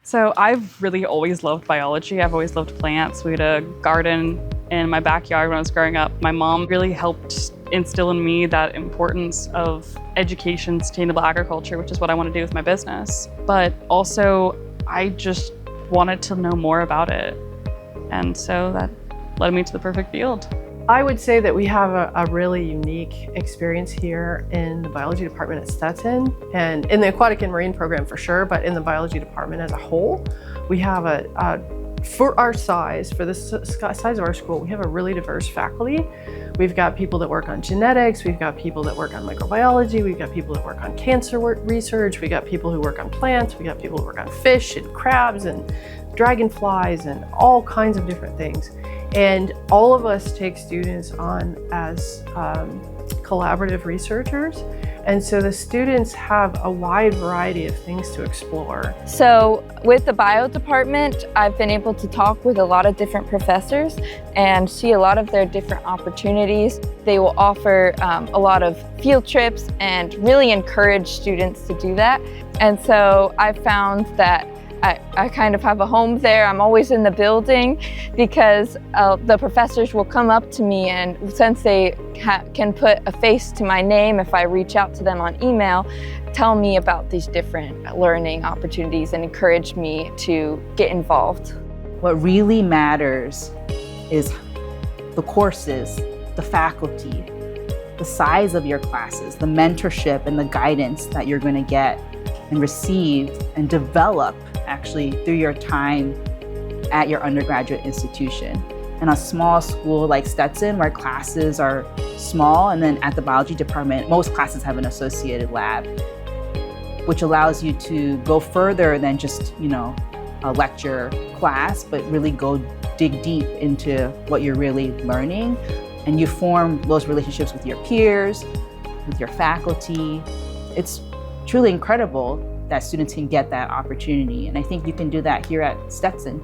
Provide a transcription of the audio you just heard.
So I've really always loved biology. I've always loved plants. We had a garden in my backyard when I was growing up. My mom really helped instill in me that importance of education, sustainable agriculture, which is what I want to do with my business. But also, I just wanted to know more about it. And so that led me to the perfect field. I would say that we have a really unique experience here in the biology department at Stetson, and in the aquatic and marine program for sure, but in the biology department as a whole, we have for our size, for the size of our school, we have a really diverse faculty. We've got people that work on genetics, we've got people that work on microbiology, we've got people that work on cancer research, we got people who work on plants, we got people who work on fish and crabs and dragonflies and all kinds of different things. And all of us take students on as collaborative researchers. And so the students have a wide variety of things to explore. So with the bio department, I've been able to talk with a lot of different professors and see a lot of their different opportunities. They will offer a lot of field trips and really encourage students to do that. And so I found that I kind of have a home there. I'm always in the building because the professors will come up to me, and since they can put a face to my name if I reach out to them on email, tell me about these different learning opportunities and encourage me to get involved. What really matters is the courses, the faculty, the size of your classes, the mentorship and the guidance that you're going to get and receive and develop actually through your time at your undergraduate institution. In a small school like Stetson, where classes are small, and then at the biology department, most classes have an associated lab, which allows you to go further than just, a lecture class, but really go dig deep into what you're really learning. And you form those relationships with your peers, with your faculty. It's truly incredible that students can get that opportunity. And I think you can do that here at Stetson.